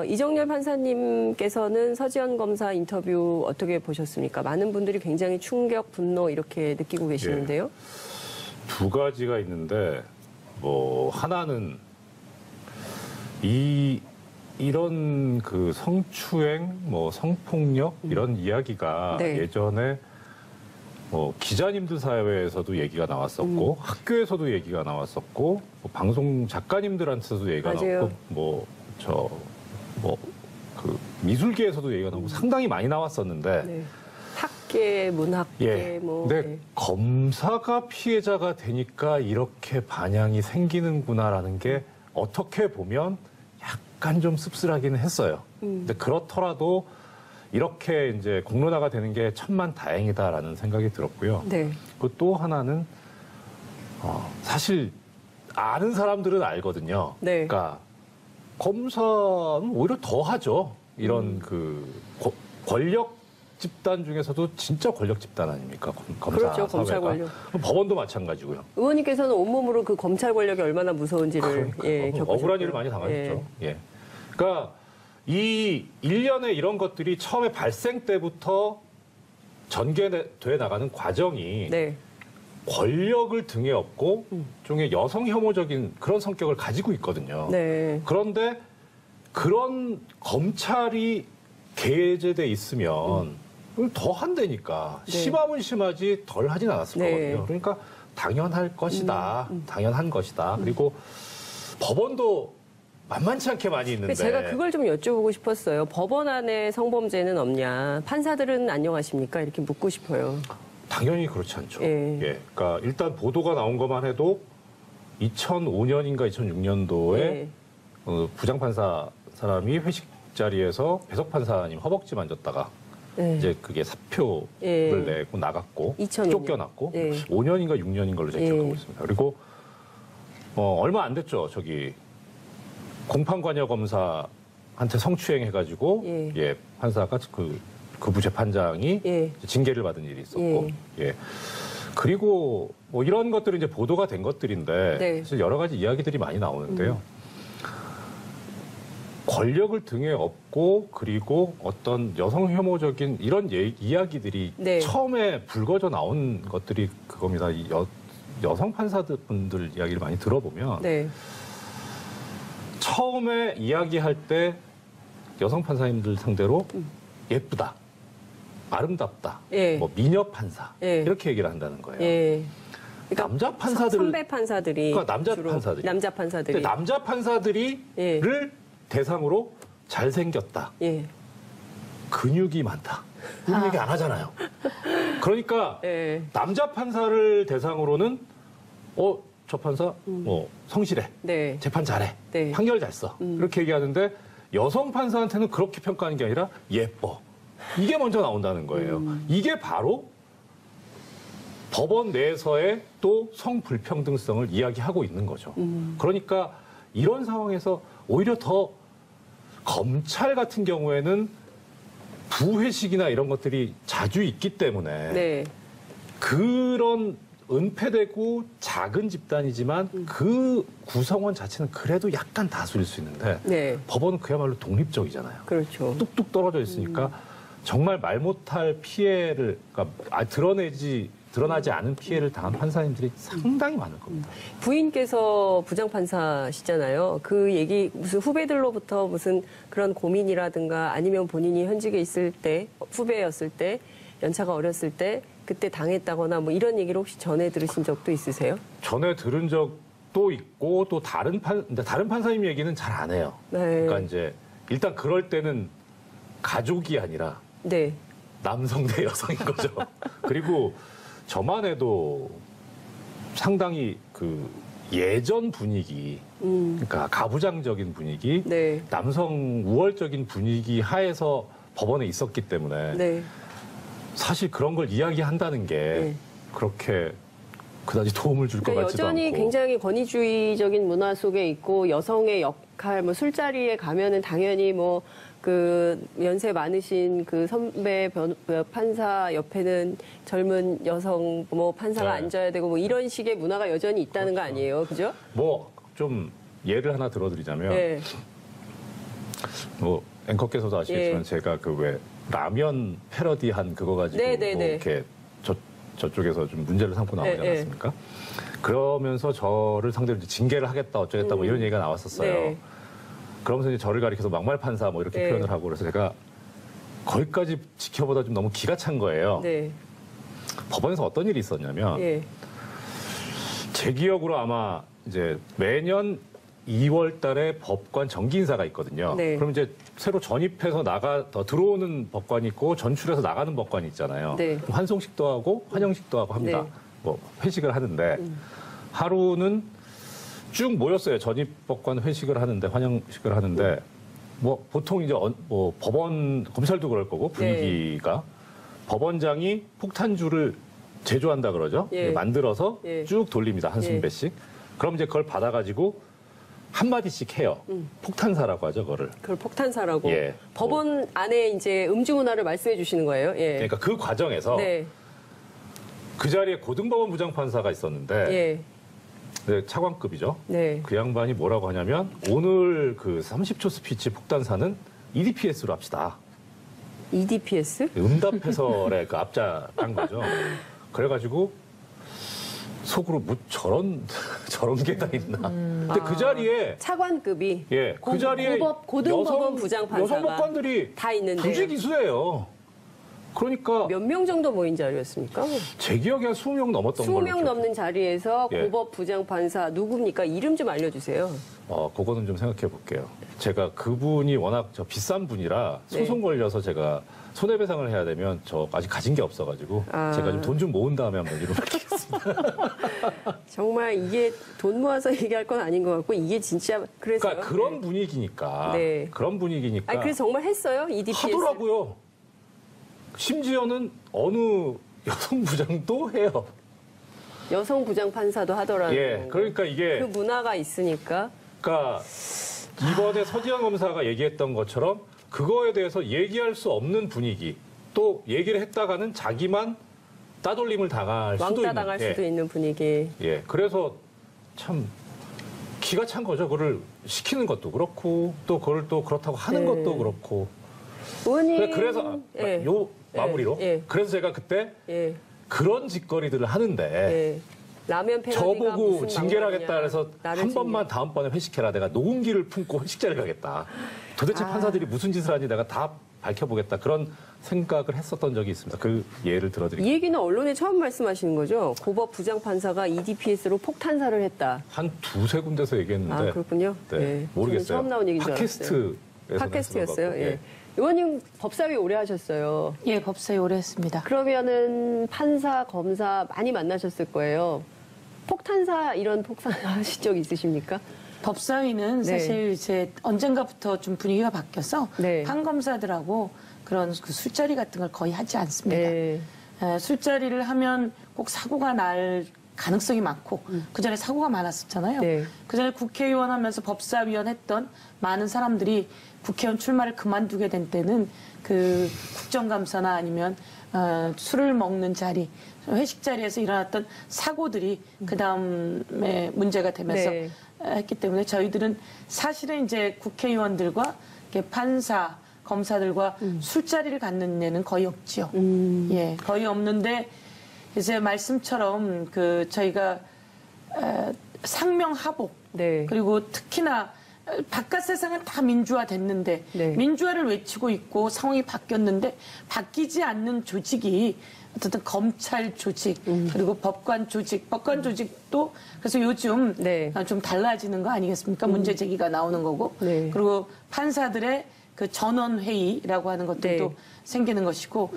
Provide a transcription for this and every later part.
이정렬 판사님께서는 서지현 검사 인터뷰 어떻게 보셨습니까? 많은 분들이 굉장히 충격, 분노 이렇게 느끼고 계시는데요. 두 가지가 있는데 하나는 이런 그 성추행, 성폭력 이런 이야기가 네. 예전에 기자님들 사회에서도 얘기가 나왔었고 학교에서도 얘기가 나왔었고 방송 작가님들한테서도 얘기가 맞아요. 나왔고 그 미술계에서도 얘기가 나오고 상당히 많이 나왔었는데 네. 학계, 문학계 근데 검사가 피해자가 되니까 이렇게 반향이 생기는구나라는 게 어떻게 보면 약간 좀 씁쓸하기는 했어요. 근데 그렇더라도 이렇게 이제 공론화가 되는 게 천만 다행이다라는 생각이 들었고요. 네. 그 또 하나는 사실 아는 사람들은 알거든요. 네. 그러니까 검사는 오히려 더 하죠. 이런 그 권력 집단 중에서도 진짜 권력 집단 아닙니까? 검사 그렇죠. 사회가. 검찰 권력. 법원도 마찬가지고요. 의원님께서는 온몸으로 그 검찰 권력이 얼마나 무서운지를 겪으셨고요. 억울한 일을 많이 당하셨죠. 예. 그러니까 이 일련의 이런 것들이 처음에 발생 때부터 전개돼 나가는 과정이 네. 권력을 등에 업고 종의 여성 혐오적인 그런 성격을 가지고 있거든요. 네. 그런데 그런 검찰이 개제돼 있으면 더 한다니까 네. 심하면 심하지 덜 하진 않았을 네. 거거든요. 그러니까 당연할 것이다. 당연한 것이다. 그리고 법원도 만만치 않게 많이 있는데 제가 그걸 좀 여쭤보고 싶었어요. 법원 안에 성범죄는 없냐? 판사들은 안녕하십니까? 이렇게 묻고 싶어요. 당연히 그렇지 않죠. 예. 예. 그러니까 일단 보도가 나온 것만 해도 2005년인가 2006년도에 예. 부장판사 사람이 회식 자리에서 배석 판사님 허벅지 만졌다가 예. 이제 그게 사표를 예. 내고 나갔고 2005년. 쫓겨났고 예. 5년인가 6년인 걸로 제가 예. 기억하고 있습니다. 그리고 얼마 안 됐죠. 공판관여 검사한테 성추행해가지고 예. 판사가 그 부재판장이 예. 징계를 받은 일이 있었고 예. 그리고 이런 것들이 이제 보도가 된 것들인데 네. 사실 여러 가지 이야기들이 많이 나오는데요. 권력을 등에 업고 그리고 어떤 여성 혐오적인 이런 이야기들이 네. 처음에 불거져 나온 것들이 그겁니다. 이 여성 판사분들 이야기를 많이 들어보면 네. 처음에 이야기할 때 여성 판사님들 상대로 예쁘다, 아름답다, 예. 미녀 판사 예. 이렇게 얘기를 한다는 거예요. 예. 그러니까 남자 판사들, 선배 판사들이 그러니까 남자 주로 판사들이, 남자 판사들이 근데 남자 판사들이를 예. 대상으로 잘생겼다, 예. 근육이 많다 이런 얘기 안 하잖아요. 그러니까 예. 남자 판사를 대상으로는 저 판사 성실해, 네. 재판 잘해, 네. 판결 잘 써 이렇게 얘기하는데 여성 판사한테는 그렇게 평가하는 게 아니라 예뻐 이게 먼저 나온다는 거예요. 이게 바로 법원 내에서의 또 성불평등성을 이야기하고 있는 거죠. 그러니까 이런 상황에서 오히려 더 검찰 같은 경우에는 부회식이나 이런 것들이 자주 있기 때문에 네. 그런 은폐되고 작은 집단이지만 그 구성원 자체는 그래도 약간 다수일 수 있는데 네. 법원은 그야말로 독립적이잖아요. 그렇죠. 뚝뚝 떨어져 있으니까 정말 말 못할 피해를 그러니까 드러나지 않은 피해를 당한 판사님들이 상당히 많을 겁니다. 부인께서 부장판사시잖아요. 그 얘기 무슨 후배들로부터 무슨 그런 고민이라든가 아니면 본인이 현직에 있을 때 후배였을 때 연차가 어렸을 때 그때 당했다거나 이런 얘기를 혹시 전에 들으신 적도 있으세요? 전에 들은 적도 있고 또 다른 판사님 얘기는 잘 안 해요. 네. 그러니까 이제 일단 그럴 때는 가족이 아니라 네. 남성 대 여성인 거죠. 그리고 저만 해도 상당히 그 예전 분위기, 그러니까 가부장적인 분위기, 네. 남성 우월적인 분위기 하에서 법원에 있었기 때문에 네. 사실 그런 걸 이야기한다는 게 네. 그렇게 그다지 도움을 줄 것 그러니까 같지도 여전히 않고. 굉장히 권위주의적인 문화 속에 있고 여성의 역할, 술자리에 가면은 당연히 그 연세 많으신 그 선배 판사 옆에는 젊은 여성 판사가 네. 앉아야 되고 이런 식의 문화가 여전히 있다는 거 아니에요, 그죠? 좀 예를 하나 들어드리자면 네. 뭐 앵커께서도 아시겠지만 예. 제가 그 왜 라면 패러디한 그거 가지고 네네네. 뭐 이렇게 저쪽에서 좀 문제를 삼고 나오지 네, 않았습니까? 그러면서 저를 상대로 이제 징계를 하겠다 어쩌겠다 뭐 이런 얘기가 나왔었어요. 네. 그러면서 이제 저를 가리켜서 막말 판사 뭐 이렇게 네. 표현을 하고 그래서 제가 거기까지 지켜보다 좀 너무 기가 찬 거예요. 네. 법원에서 어떤 일이 있었냐면 예. 제 기억으로 아마 이제 매년 2월 달에 법관 정기 인사가 있거든요. 네. 그럼 이제 새로 전입해서 들어오는 법관이 있고 전출해서 나가는 법관이 있잖아요. 네. 환송식도 하고 환영식도 하고 합니다. 네. 뭐 회식을 하는데 하루는 쭉 모였어요. 전입 법관 회식을 하는데 환영식을 하는데 뭐 보통 이제 뭐 법원 검찰도 그럴 거고 분위기가 법원장이 폭탄주를 제조한다 그러죠. 예. 만들어서 예. 쭉 돌립니다. 한숨 배씩. 그럼 이제 그걸 받아가지고 한 마디씩 해요. 폭탄사라고 하죠, 그거를. 그걸 폭탄사라고. 예. 법원 안에 이제 음주 문화를 말씀해 주시는 거예요. 예. 그러니까 그 과정에서 네. 그 자리에 고등법원 부장판사가 있었는데 예. 네, 차관급이죠. 네. 그 양반이 뭐라고 하냐면 오늘 그 30초 스피치 폭탄사는 EDPS로 합시다. EDPS? 응답해설의 그 앞자 딴 거죠. 그래가지고 속으로 뭐 저런 게 다 있나. 근데 그 자리에 차관급이 예, 그 자리에 고등법원 부장판사가 여성 법관들이 다 있는데요. 부지기수예요. 그러니까 몇 명 정도 모인 자리였습니까? 제 기억에 한 20명 넘었던 걸로 20명 넘는 자리에서 예. 고법 부장판사 누굽니까? 이름 좀 알려주세요. 그거는 좀 생각해 볼게요. 제가 그분이 워낙 비싼 분이라 소송 걸려서 제가 손해배상을 해야 되면 저 아직 가진 게 없어가지고 제가 좀 돈 좀 모은 다음에 한번 이름 밝히겠습니다. 정말 이게 돈 모아서 얘기할 건 아닌 것 같고 이게 진짜 그래서 그러니까 그런 분위기니까 네. 그런 분위기니까 아니 그래서 정말 했어요 EDPS. 하더라고요. 심지어는 어느 여성 부장도 해요. 여성 부장판사도 하더라고요. 예, 그러니까 이게 그 문화가 있으니까. 그러니까 이번에 서지현 검사가 얘기했던 것처럼 그거에 대해서 얘기할 수 없는 분위기 또 얘기를 했다가는 자기만 따돌림을 당할 수도 왕따 있는 당할 수도 있는 분위기. 예, 그래서 참 기가 찬 거죠. 그걸 시키는 것도 그렇고 또 그걸 또 그렇다고 하는 것도 그렇고. 의원님. 그래서 예. 요 마무리로 예. 그래서 제가 그때 예. 그런 짓거리들을 하는데 예. 라면 패러디가 저보고 무슨 징계를 막말이냐. 하겠다 그래서 나를 한 징계. 번만 다음번에 회식해라. 내가 녹음기를 품고 회식자를 가겠다. 도대체 판사들이 무슨 짓을 하는지 내가 다 밝혀보겠다. 그런 생각을 했었던 적이 있습니다. 그 예를 들어드릴게요. 이 얘기는 언론에 처음 말씀하시는 거죠? 고법 부장판사가 EDPS로 폭탄사를 했다. 한 두세 군데서 얘기했는데 아 그렇군요. 네, 예. 모르겠어요. 저는 처음 나온 얘기인 줄 알았어요. 팟캐스트였어요. 예. 의원님 법사위 오래 하셨어요. 예, 법사위 오래 했습니다. 그러면은 판사, 검사 많이 만나셨을 거예요. 폭탄사 이런 폭탄하신 적 있으십니까? 법사위는 네. 사실 이제 언젠가부터 좀 분위기가 바뀌어서 네. 판검사들하고 그런 그 술자리 같은 걸 거의 하지 않습니다. 네. 술자리를 하면 꼭 사고가 날 가능성이 많고 그 전에 사고가 많았었잖아요. 네. 그 전에 국회의원 하면서 법사위원 했던 많은 사람들이 국회의원 출마를 그만두게 된 때는 그 국정감사나 아니면 술을 먹는 자리, 회식 자리에서 일어났던 사고들이 그 다음에 문제가 되면서 네. 했기 때문에 저희들은 사실은 이제 국회의원들과 이렇게 판사, 검사들과 술자리를 갖는 예는 거의 없지요. 예, 거의 없는데 이제 말씀처럼 그 저희가 상명하복 네. 그리고 특히나 바깥 세상은 다 민주화 됐는데 네. 민주화를 외치고 있고 상황이 바뀌었는데 바뀌지 않는 조직이 어쨌든 검찰 조직 그리고 법관 조직도 그래서 요즘 네. 좀 달라지는 거 아니겠습니까? 문제 제기가 나오는 거고 네. 그리고 판사들의 그 전원 회의라고 하는 것들도 네. 생기는 것이고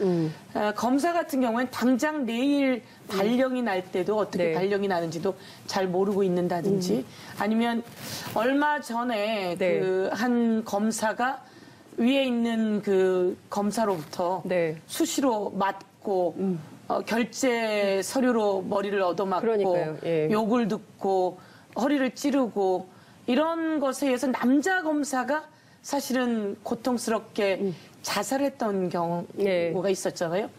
검사 같은 경우에는 당장 내일 발령이 날 때도 어떻게 네. 발령이 나는지도 잘 모르고 있는다든지 아니면 얼마 전에 네. 그 한 검사가 위에 있는 그 검사로부터 네. 수시로 맞고 결제 서류로 머리를 얻어맞고 그러니까요. 예. 욕을 듣고 허리를 찌르고 이런 것에 의해서 남자 검사가 사실은 고통스럽게 자살했던 경우가 네. 있었잖아요.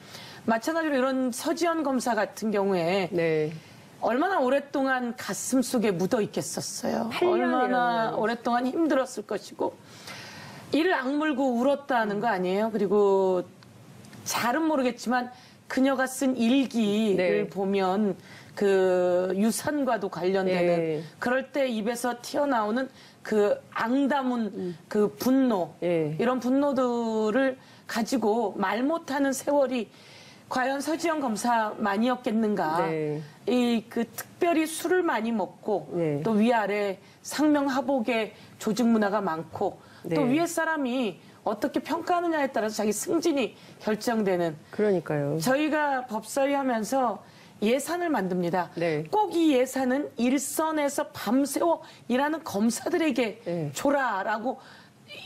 마찬가지로 이런 서지현 검사 같은 경우에 네. 얼마나 오랫동안 가슴 속에 묻어 있겠었어요. 8년이라는 얼마나 말이죠. 오랫동안 힘들었을 것이고 이를 악물고 울었다는 거 아니에요? 그리고 잘은 모르겠지만 그녀가 쓴 일기를 네. 보면 그 유산과도 관련되는 네. 그럴 때 입에서 튀어나오는 그 앙다문 그 분노 네. 이런 분노들을 가지고 말 못하는 세월이 과연 서지현 검사만이었겠는가. 네. 이 그 특별히 술을 많이 먹고 네. 또 위아래 상명하복의 조직 문화가 많고 또 네. 위에 사람이 어떻게 평가하느냐에 따라서 자기 승진이 결정되는 그러니까요. 저희가 법사위 하면서 예산을 만듭니다. 네. 꼭 이 예산은 일선에서 밤새워 일하는 검사들에게 네. 줘라라고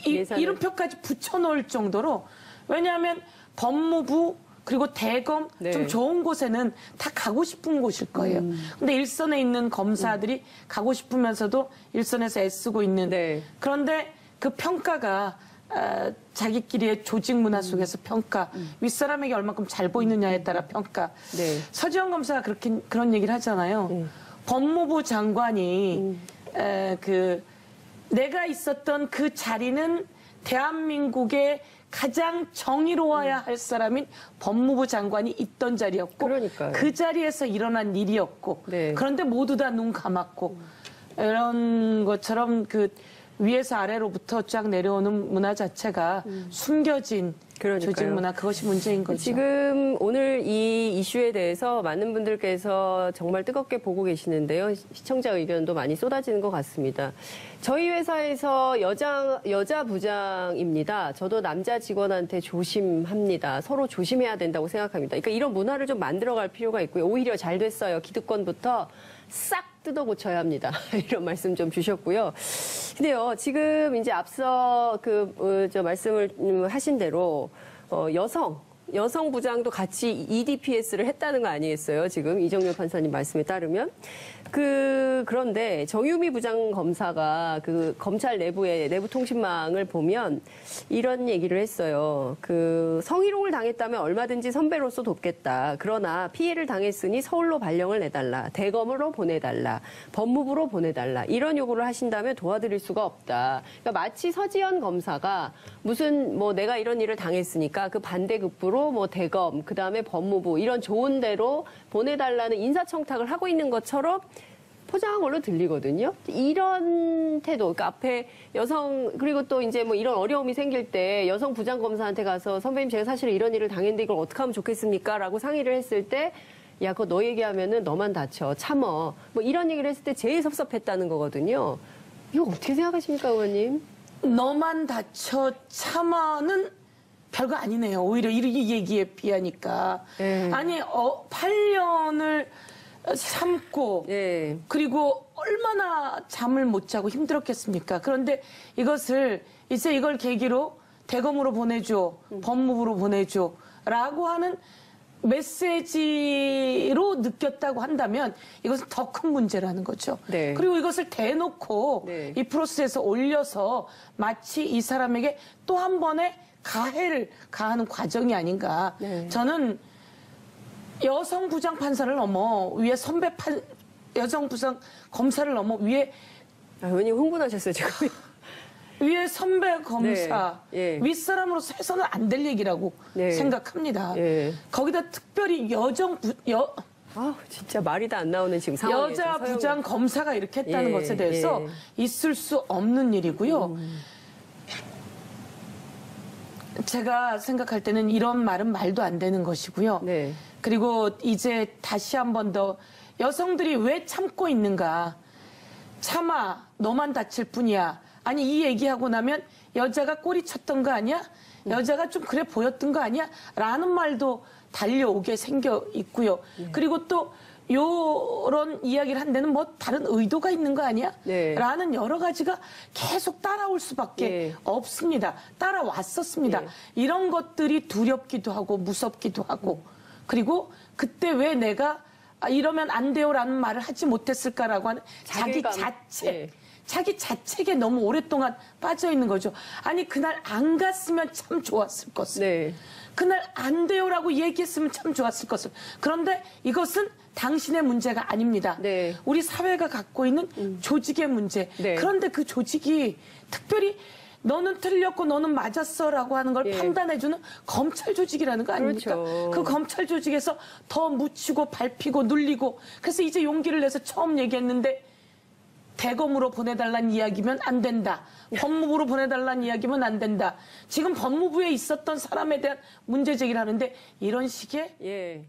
예산을. 이름표까지 붙여놓을 정도로 왜냐하면 법무부 그리고 대검 네. 좀 좋은 곳에는 다 가고 싶은 곳일 거예요. 근데 일선에 있는 검사들이 가고 싶으면서도 일선에서 애쓰고 있는 네. 그런데 그 평가가 자기끼리의 조직 문화 속에서 평가, 윗사람에게 얼마큼 잘 보이느냐에 따라 평가. 네. 서지현 검사가 그런 얘기를 하잖아요. 법무부 장관이 내가 있었던 그 자리는 대한민국의 가장 정의로워야 할 사람인 법무부 장관이 있던 자리였고 그러니까요. 그 자리에서 일어난 일이었고 네. 그런데 모두 다 눈 감았고 이런 것처럼 그 위에서 아래로부터 쫙 내려오는 문화 자체가 숨겨진 그러니까요. 조직 문화 그것이 문제인 거죠. 지금 오늘 이 이슈에 대해서 많은 분들께서 정말 뜨겁게 보고 계시는데요. 시청자 의견도 많이 쏟아지는 것 같습니다. 저희 회사에서 여자 부장입니다. 저도 남자 직원한테 조심합니다. 서로 조심해야 된다고 생각합니다. 그러니까 이런 문화를 좀 만들어갈 필요가 있고요. 오히려 잘 됐어요. 기득권부터 싹 뜯어 고쳐야 합니다. 이런 말씀 좀 주셨고요. 근데요, 지금 이제 앞서 말씀을 하신 대로, 여성 부장도 같이 EDPS를 했다는 거 아니겠어요? 지금 이정렬 판사님 말씀에 따르면. 그런데 정유미 부장검사가 그 검찰 내부의 내부 통신망을 보면 이런 얘기를 했어요. 성희롱을 당했다면 얼마든지 선배로서 돕겠다. 그러나 피해를 당했으니 서울로 발령을 내달라. 대검으로 보내달라. 법무부로 보내달라. 이런 요구를 하신다면 도와드릴 수가 없다. 그러니까 마치 서지현 검사가 무슨 내가 이런 일을 당했으니까 그 반대급부로 대검, 그 다음에 법무부 이런 좋은 데로 보내달라는 인사청탁을 하고 있는 것처럼 포장한 걸로 들리거든요. 이런 태도, 그러니까 앞에 여성, 그리고 또 이제 이런 어려움이 생길 때 여성 부장검사한테 가서 선배님 제가 사실 이런 일을 당했는데 이걸 어떻게 하면 좋겠습니까? 라고 상의를 했을 때 야, 그거 너 얘기하면은 너만 다쳐. 참어. 이런 얘기를 했을 때 제일 섭섭했다는 거거든요. 이거 어떻게 생각하십니까, 의원님? 너만 다쳐 참아는 별거 아니네요. 오히려 이 얘기에 비하니까. 아니, 8년을 참고 예. 그리고 얼마나 잠을 못 자고 힘들었겠습니까? 그런데 이걸 계기로 대검으로 보내줘, 법무부로 보내줘 라고 하는 메시지로 느꼈다고 한다면 이것은 더 큰 문제라는 거죠. 네. 그리고 이것을 대놓고 네. 이 프로세스에서 올려서 마치 이 사람에게 또 한 번의 가해를 가하는 과정이 아닌가. 네. 저는 여성 부장 판사를 넘어 위에 여성 부장 검사를 넘어 위에 의원님 흥분하셨어요, 지금. 위에 선배 검사 네. 예. 윗사람으로서 해서는 안 될 얘기라고 네. 생각합니다. 예. 거기다 특별히 진짜 말이 다 안 나오는 지금 상황이에요. 여자 부장 검사가 이렇게 했다는 예, 것에 대해서 있을 수 없는 일이고요. 제가 생각할 때는 이런 말은 말도 안 되는 것이고요. 네. 그리고 이제 다시 한 번 더 여성들이 왜 참고 있는가. 참아, 너만 다칠 뿐이야. 아니, 이 얘기하고 나면 여자가 꼬리 쳤던 거 아니야? 여자가 좀 그래 보였던 거 아니야? 라는 말도 달려오게 생겨 있고요. 그리고 또 요런 이야기를 한 데는 다른 의도가 있는 거 아니야? 네. 라는 여러 가지가 계속 따라올 수밖에 네. 없습니다. 따라왔었습니다. 이런 것들이 두렵기도 하고 무섭기도 하고 그리고 그때 왜 내가 이러면 안 돼요라는 말을 하지 못했을까라고 하는 자괴감. 자기 자책에 너무 오랫동안 빠져 있는 거죠. 아니 그날 안 갔으면 참 좋았을 것을. 네. 그날 안 돼요라고 얘기했으면 참 좋았을 것을. 그런데 이것은 당신의 문제가 아닙니다. 네. 우리 사회가 갖고 있는 조직의 문제. 네. 그런데 그 조직이 특별히 너는 틀렸고 너는 맞았어라고 하는 걸 예. 판단해주는 검찰 조직이라는 거 아닙니까? 그렇죠. 그 검찰 조직에서 더 묻히고 밟히고 눌리고 그래서 이제 용기를 내서 처음 얘기했는데 대검으로 보내달라는 이야기면 안 된다. 법무부로 보내달라는 이야기면 안 된다. 지금 법무부에 있었던 사람에 대한 문제 제기를 하는데 이런 식의 예.